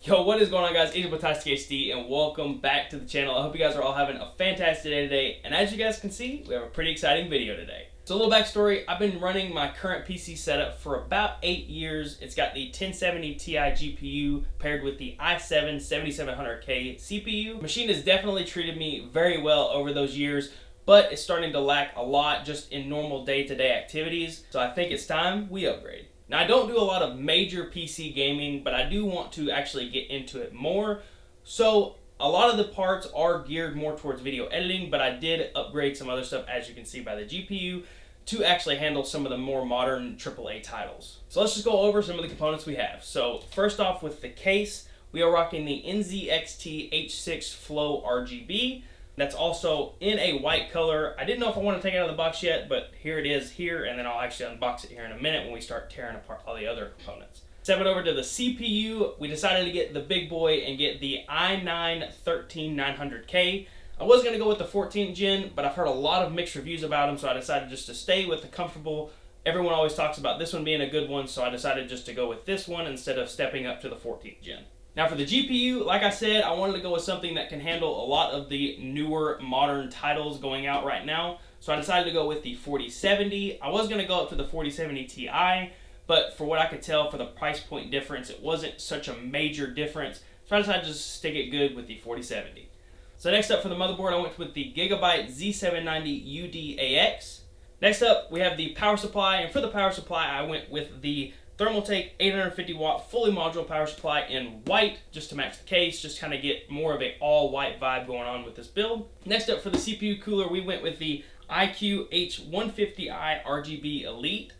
Yo, what is going on, guys? It's HD, and welcome back to the channel. I hope you guys are all having a fantastic day today, and as you guys can see, we have a pretty exciting video today. So a little backstory, I've been running my current PC setup for about 8 years. It's got the 1070 Ti GPU paired with the i7 7700K CPU. The machine has definitely treated me very well over those years, but it's starting to lack a lot just in normal day-to-day activities, so I think it's time we upgrade. Now, I don't do a lot of major PC gaming, but I do want to actually get into it more. So a lot of the parts are geared more towards video editing, but I did upgrade some other stuff, as you can see by the GPU, to actually handle some of the more modern AAA titles. So let's just go over some of the components we have. So first off, with the case, we are rocking the NZXT H6 Flow RGB. That's also in a white color. I didn't know if I want to take it out of the box yet, but here it is here, and then I'll actually unbox it here in a minute when we start tearing apart all the other components. Stepping over to the CPU, we decided to get the big boy and get the i9 13900K. I was going to go with the 14th gen, but I've heard a lot of mixed reviews about them, so I decided just to stay with the comfortable. Everyone always talks about this one being a good one, so I decided just to go with this one instead of stepping up to the 14th gen. Now for the GPU, like I said, I wanted to go with something that can handle a lot of the newer modern titles going out right now. So I decided to go with the 4070. I was going to go up to the 4070 Ti, but for what I could tell for the price point difference, it wasn't such a major difference. So I decided to just stick it good with the 4070. So next up for the motherboard, I went with the Gigabyte Z790 UD-AX. Next up, we have the power supply, and for the power supply, I went with the Thermaltake 850 watt fully modular power supply in white, just to match the case, just kind of get more of a all white vibe going on with this build. Next up for the CPU cooler, we went with the iQOO H150i RGB Elite.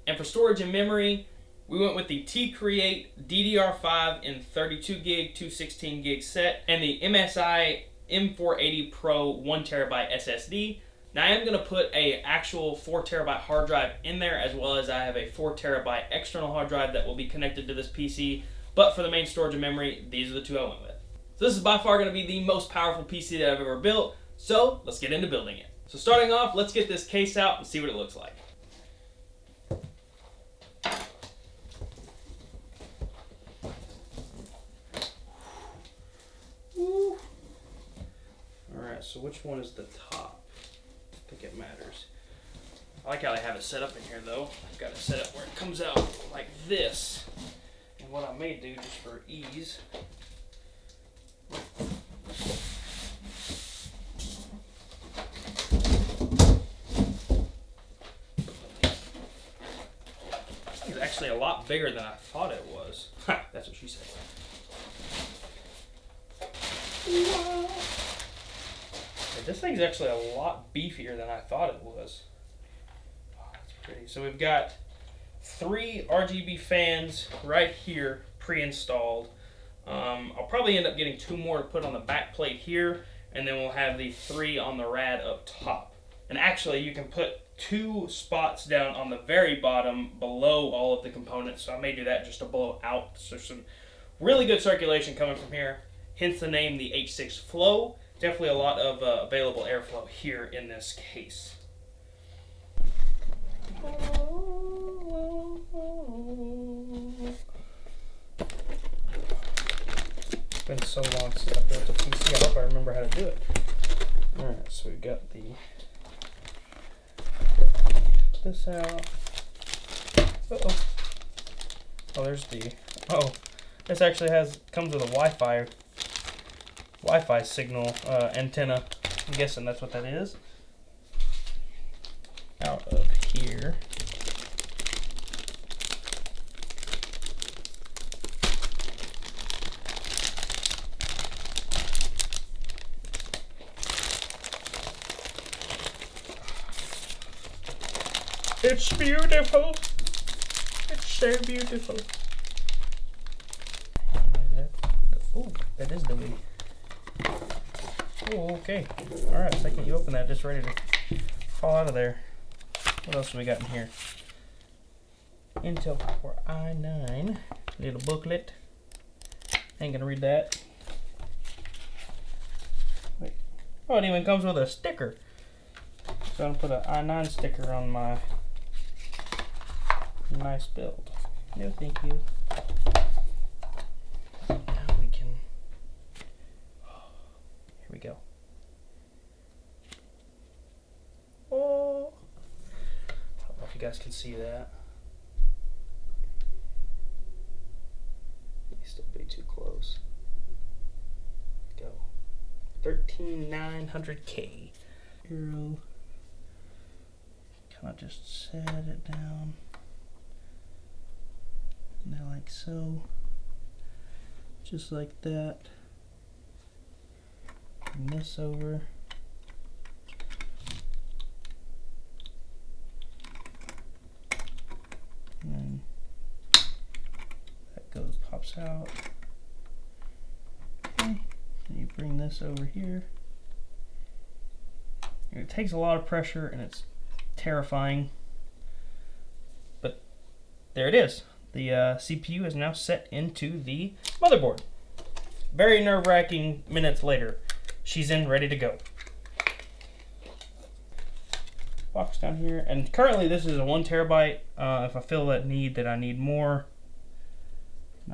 And for storage and memory, we went with the T-Create DDR5 in 32 gig, 216 gig set, and the MSI M480 Pro 1TB SSD. Now I am going to put an actual 4TB hard drive in there, as well as I have a 4TB external hard drive that will be connected to this PC, but for the main storage and memory, these are the two I went with. So this is by far going to be the most powerful PC that I've ever built, so let's get into building it. So starting off, let's get this case out and see what it looks like. Alright, so which one is the top? I think it matters. I like how they have it set up in here though. I've got it set up where it comes out like this. And what I may do just for ease, it's actually a lot bigger than I thought it was. Ha, that's what she said. Wow. This thing's actually a lot beefier than I thought it was. Oh, that's pretty. So we've got 3 RGB fans right here pre-installed. I'll probably end up getting 2 more to put on the back plate here, and then we'll have the 3 on the rad up top. And actually, you can put 2 spots down on the very bottom below all of the components, so I may do that just to blow out. So some really good circulation coming from here, hence the name, the H6 Flow. Definitely a lot of available airflow here in this case. It's been so long since I built a PC, I hope I remember how to do it. Alright, so we've got this out. Uh-oh. Oh, there's the, oh, this actually comes with a Wi-Fi signal antenna. I'm guessing that's what that is. Out of here. It's beautiful. It's so beautiful. Oh, that is the way. Oh, okay. Alright, second you open that, just ready to fall out of there. What else have we got in here? Intel Core i9. Little booklet. Ain't gonna read that. Wait. Oh, it even comes with a sticker. So I'm gonna put an i9 sticker on my nice build. No, thank you. Now we you guys can see that. You still be too close. Go. 13,900K. Euro. Kind of just set it down. And then like so. Just like that. Bring this over. And then that pops out. Okay. And you bring this over here. And it takes a lot of pressure and it's terrifying. But there it is. The CPU is now set into the motherboard. Very nerve-wracking minutes later. She's in, ready to go. Box down here, and currently this is a 1 terabyte. If I feel that I need more,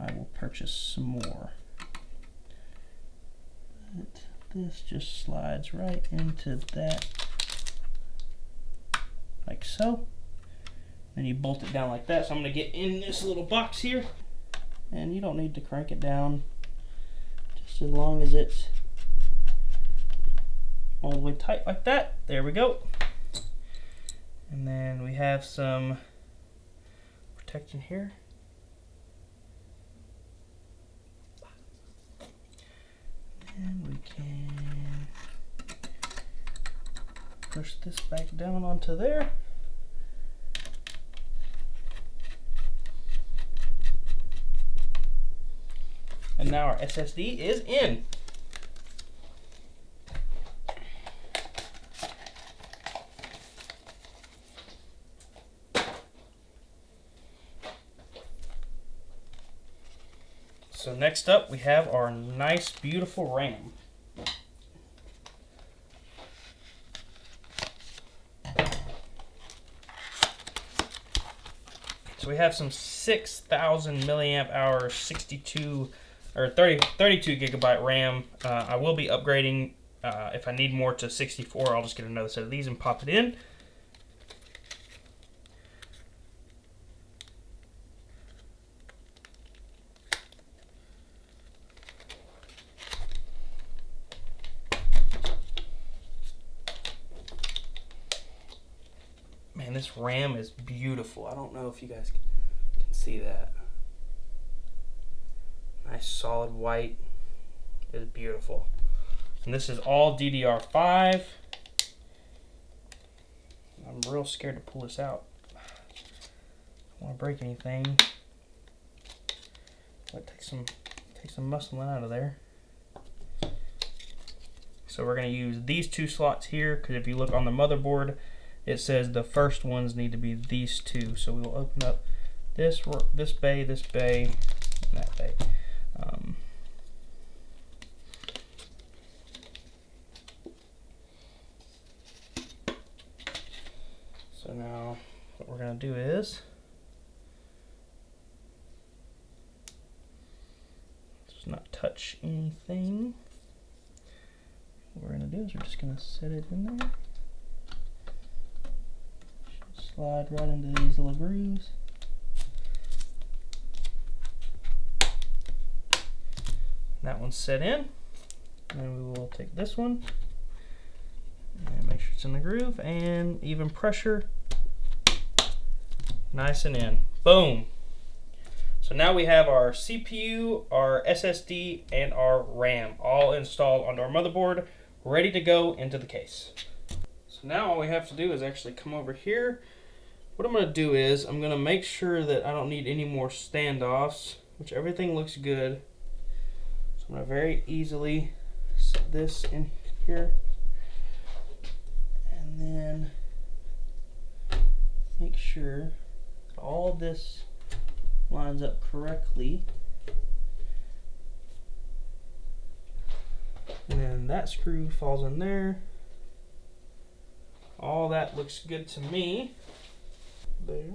I will purchase some more. But this just slides right into that, like so. Then you bolt it down like that. So I'm going to get in this little box here, and you don't need to crank it down, just as long as it's all the way tight like that. There we go. And then we have some protection here. And we can push this back down onto there. And now our SSD is in. So next up we have our nice beautiful RAM. So we have some 6,000 milliamp hours, 32 or 32 gigabyte RAM. I will be upgrading if I need more to 64. I'll just get another set of these and pop it in. Man, this RAM is beautiful. I don't know if you guys can see that. Nice solid white. It is beautiful. And this is all DDR5. I'm real scared to pull this out. I don't want to break anything. But take some muscling out of there. So we're going to use these two slots here, because if you look on the motherboard, it says the first ones need to be these two. So we will open up this bay, and that bay. So now what we're going to do is just not touch anything. What we're going to do is we're just going to set it in there. Slide right into these little grooves. That one's set in. And we will take this one and make sure it's in the groove, and even pressure. Nice and in. Boom. So now we have our CPU, our SSD, and our RAM all installed onto our motherboard, ready to go into the case. So now all we have to do is actually come over here. What I'm going to do is I'm going to make sure that I don't need any more standoffs, which everything looks good. So I'm going to very easily set this in here, and then make sure all this lines up correctly. And then that screw falls in there. All that looks good to me. There.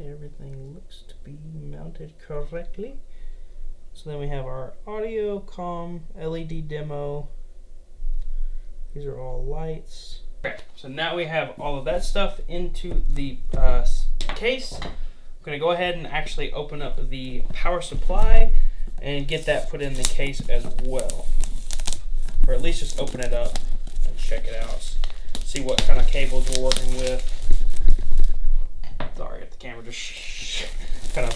Okay, everything looks to be mounted correctly. So then we have our audio, comm, LED demo. These are all lights. Okay, so now we have all of that stuff into the case. I'm gonna go ahead and actually open up the power supply and get that put in the case as well. Or at least just open it up and check it out. See what kind of cables we're working with. Sorry if the camera just kind of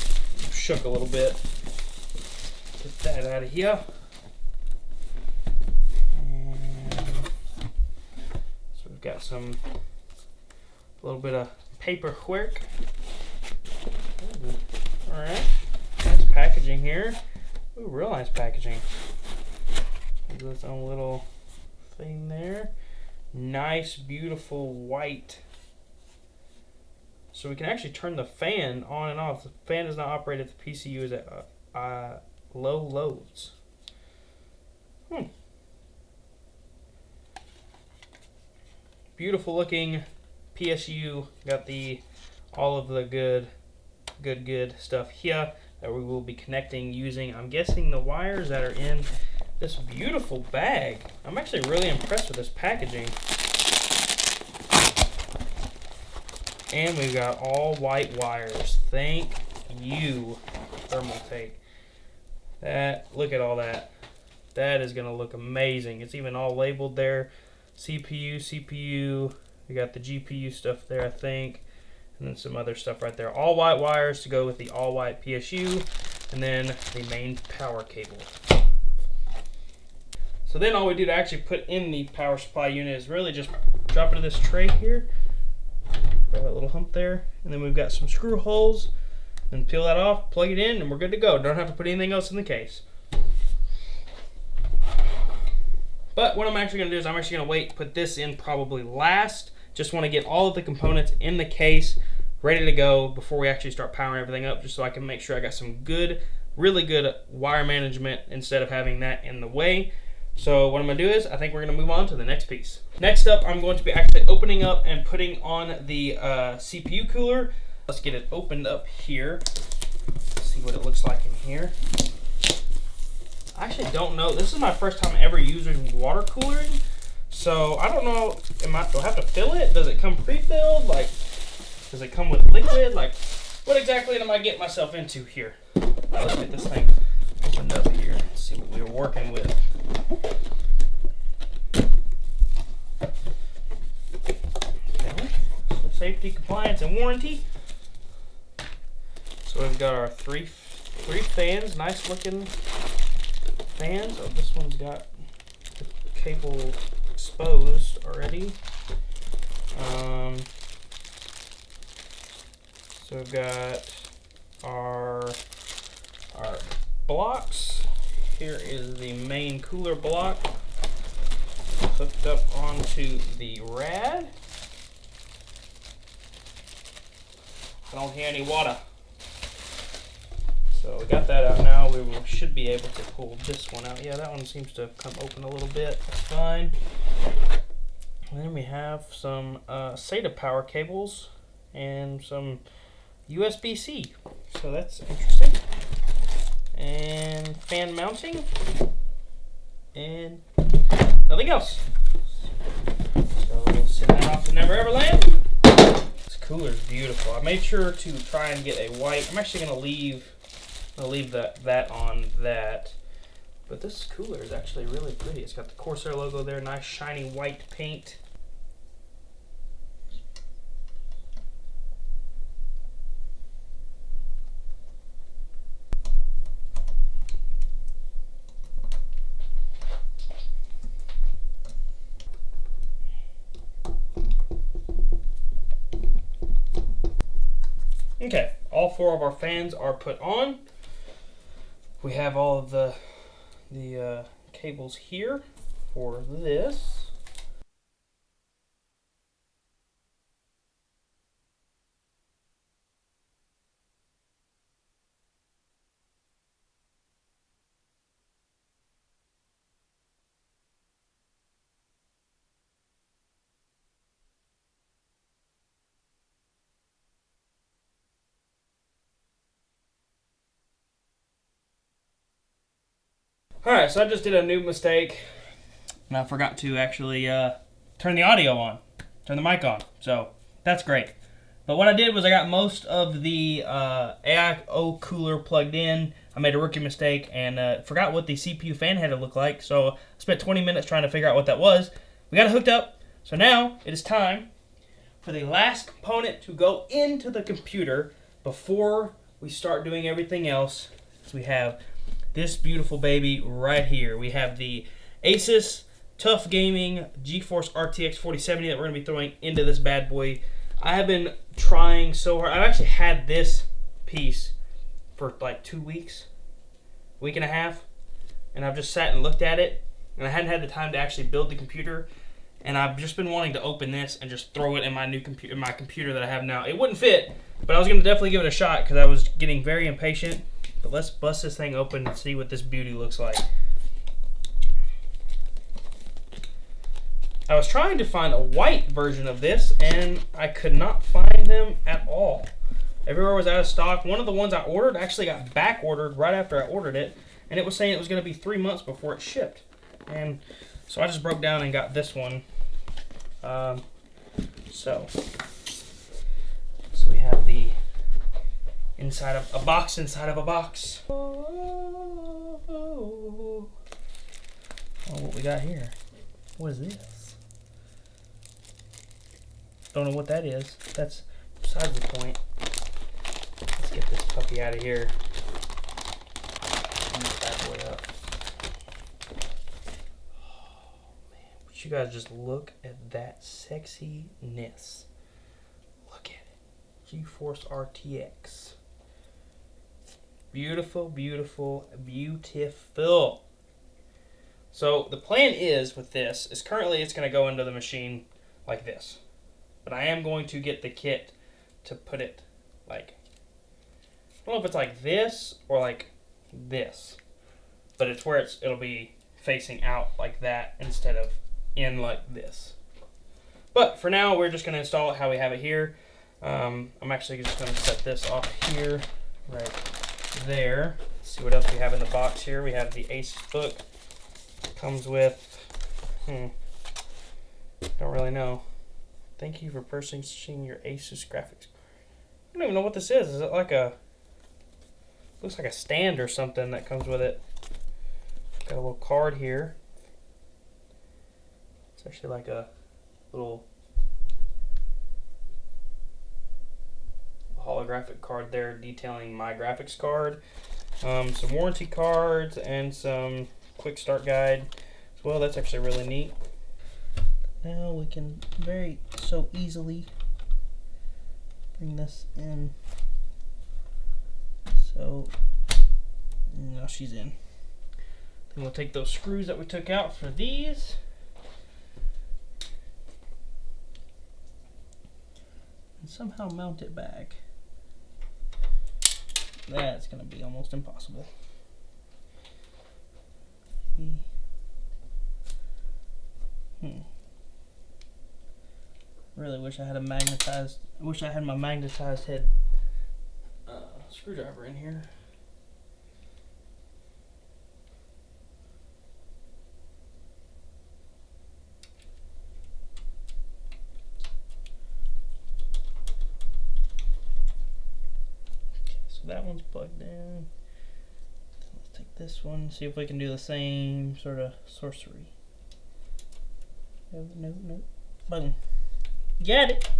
shook a little bit. Get that out of here. And so we've got a little bit of paper work. Alright, nice packaging here. Ooh, real nice packaging. There's its own little thing there. Nice, beautiful white. So we can actually turn the fan on and off. The fan does not operate if the PCU is at low loads. Beautiful looking PSU. Got all of the good stuff here that we will be connecting using, I'm guessing, the wires that are in this beautiful bag. I'm actually really impressed with this packaging. And we've got all white wires. Thank you, Thermaltake. Look at all that. That is gonna look amazing. It's even all labeled there. CPU. We got the GPU stuff there, I think. And then some other stuff right there. All white wires to go with the all white PSU. And then the main power cable. So then all we do to actually put in the power supply unit is really just drop it in this tray here. Got that little hump there. And then we've got some screw holes. And peel that off, plug it in, and we're good to go. Don't have to put anything else in the case. But what I'm actually going to do is I'm actually going to wait, put this in probably last. Just want to get all of the components in the case ready to go before we actually start powering everything up, just so I can make sure I got some good, really good wire management instead of having that in the way. So what I'm going to do is I think we're going to move on to the next piece. Next up, I'm going to be actually opening up and putting on the CPU cooler. Let's get it opened up here. See what it looks like in here. I actually don't know. This is my first time ever using water cooling. So I don't know, do I have to fill it? Does it come pre-filled? Like, does it come with liquid? Like, what exactly am I getting myself into here? Let's get this thing opened up here and see what we're working with. Okay. So safety, compliance, and warranty. So we've got our three fans, nice looking fans. Oh, this one's got the cable exposed already. So we've got our blocks. Here is the main cooler block hooked up onto the rad. I don't hear any water. So we got that out now. We should be able to pull this one out. Yeah, that one seems to come open a little bit. That's fine. And then we have some SATA power cables and some USB-C. So that's interesting. And fan mounting. And nothing else. So we'll send that off to Never Ever Land. This cooler is beautiful. I made sure to try and get a white. I'm actually going to leave that on that. But this cooler is actually really pretty. It's got the Corsair logo there, nice shiny white paint. Okay, all four of our fans are put on. We have all of the cables here for this. Alright, so I just did a new mistake. And I forgot to actually turn the audio on. Turn the mic on. So, that's great. But what I did was I got most of the AIO cooler plugged in. I made a rookie mistake and forgot what the CPU fan header looked like. So I spent 20 minutes trying to figure out what that was. We got it hooked up. So now it is time for the last component to go into the computer before we start doing everything else. So we have this beautiful baby right here. We have the Asus Tough Gaming GeForce RTX 4070 that we're going to be throwing into this bad boy. I have been trying so hard. I've actually had this piece for like 2 weeks, week and a half, and I've just sat and looked at it, and I hadn't had the time to actually build the computer, and I've just been wanting to open this and just throw it in my new computer, my computer that I have now. It wouldn't fit, but I was going to definitely give it a shot because I was getting very impatient. But let's bust this thing open and see what this beauty looks like. I was trying to find a white version of this, and I could not find them at all. Everywhere was out of stock. One of the ones I ordered actually got back ordered right after I ordered it, and it was saying it was going to be 3 months before it shipped. And so I just broke down and got this one. So we have the inside of a box inside of a box. Oh, what we got here? What is this? Don't know what that is. That's besides the point. Let's get this puppy out of here. Turn this bad boy up. Oh man, would you guys just look at that sexiness? Look at it. GeForce RTX. Beautiful, beautiful, beautiful. So the plan is with this is currently it's going to go into the machine like this. But I am going to get the kit to put it like, I don't know if it's like this or like this, but it's where it'll be facing out like that instead of in like this. But for now, we're just going to install it how we have it here. I'm actually just going to set this off here, right there. Let's see what else we have in the box here. We have the Asus book. Comes with, don't really know. Thank you for purchasing your Asus graphics. I don't even know what this is. Is it like a, looks like a stand or something that comes with it. Got a little card here. It's actually like a little holographic card there detailing my graphics card. Some warranty cards and some quick start guide as well. That's actually really neat. Now we can so easily bring this in. So now she's in. Then we'll take those screws that we took out for these and somehow mount it back. That's gonna be almost impossible. Really wish I had my magnetized head screwdriver in here. Okay, so that one's plugged in. Let's take this one, see if we can do the same sort of sorcery. No, button. Got it.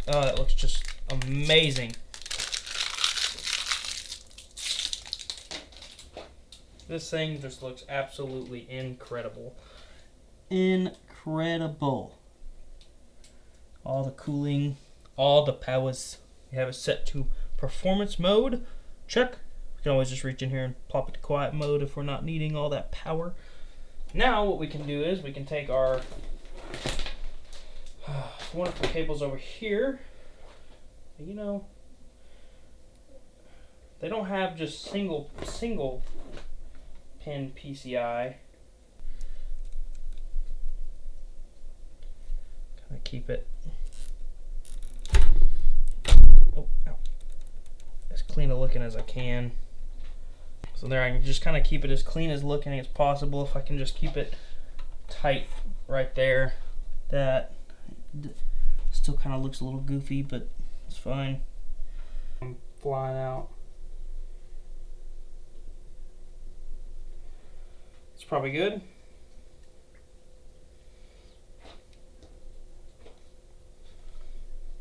Oh, that looks just amazing. This thing just looks absolutely incredible. Incredible. All the cooling, all the powers. We have it set to performance mode. Check. We can always just reach in here and pop it to quiet mode if we're not needing all that power. Now what we can do is we can take our wonderful cables over here. You know, they don't have just single pin PCI. keep it as clean a looking as I can. So there, I can just kind of keep it as clean as looking as possible. If I can just keep it tight right there, that still kind of looks a little goofy, but it's fine. I'm flying out. It's probably good.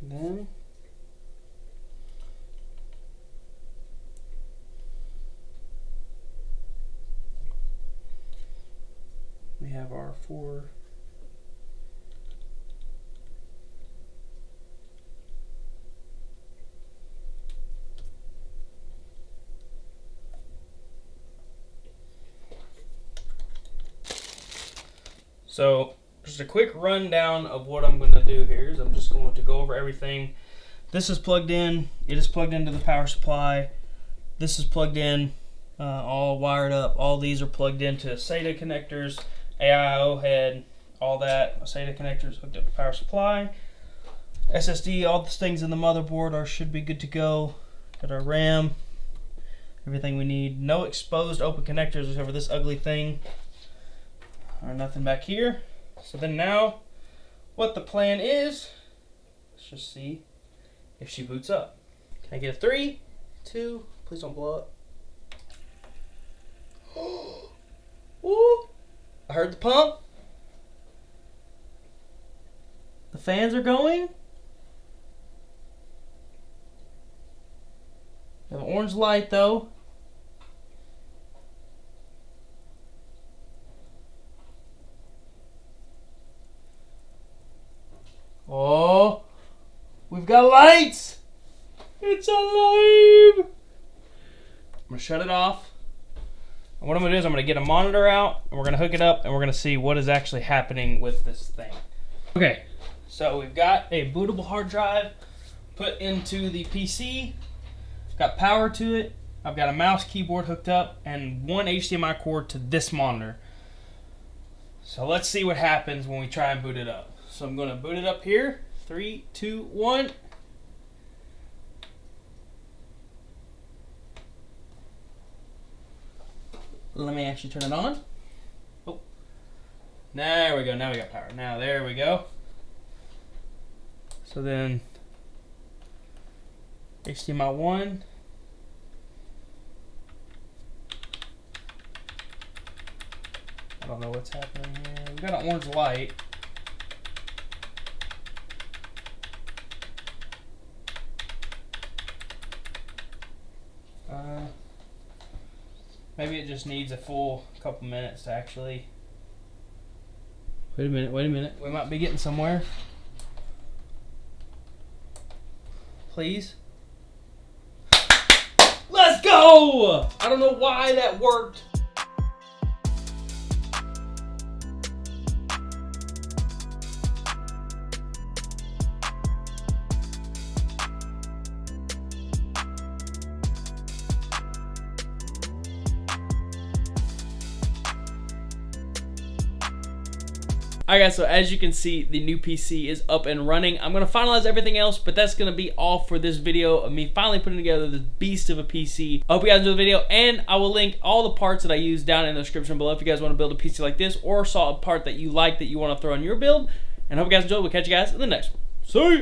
And then we have our 4 So just a quick rundown of what I'm going to do here is I'm just going to go over everything. This is plugged in. It is plugged into the power supply. This is plugged in, all wired up. All these are plugged into SATA connectors, AIO head, all that. SATA connectors hooked up to power supply. SSD, all the things in the motherboard should be good to go. Got our RAM, everything we need. No exposed open connectors except for this ugly thing. Or nothing back here. So then now, what the plan is, let's just see if she boots up. Can I get a 3, 2, please don't blow up. Ooh, I heard the pump. The fans are going. We have an orange light though. Oh, we've got lights! It's alive! I'm gonna shut it off. And what I'm gonna do is I'm gonna get a monitor out and we're gonna hook it up and we're gonna see what is actually happening with this thing. Okay, so we've got a bootable hard drive put into the PC. Got power to it. I've got a mouse keyboard hooked up and 1 HDMI cord to this monitor. So let's see what happens when we try and boot it up. So I'm going to boot it up here. 3, 2, 1. Let me actually turn it on. Oh, there we go. Now we got power. Now there we go. So then HDMI 1. I don't know what's happening here. We've got an orange light. Maybe it just needs a full couple minutes to actually. Wait a minute, wait a minute. We might be getting somewhere. Please. Let's go! I don't know why that worked. Alright guys, so as you can see, the new PC is up and running. I'm going to finalize everything else, but that's going to be all for this video of me finally putting together this beast of a PC. I hope you guys enjoyed the video, and I will link all the parts that I use down in the description below if you guys want to build a PC like this or saw a part that you like that you want to throw in your build. And I hope you guys enjoyed. We'll catch you guys in the next one. See ya!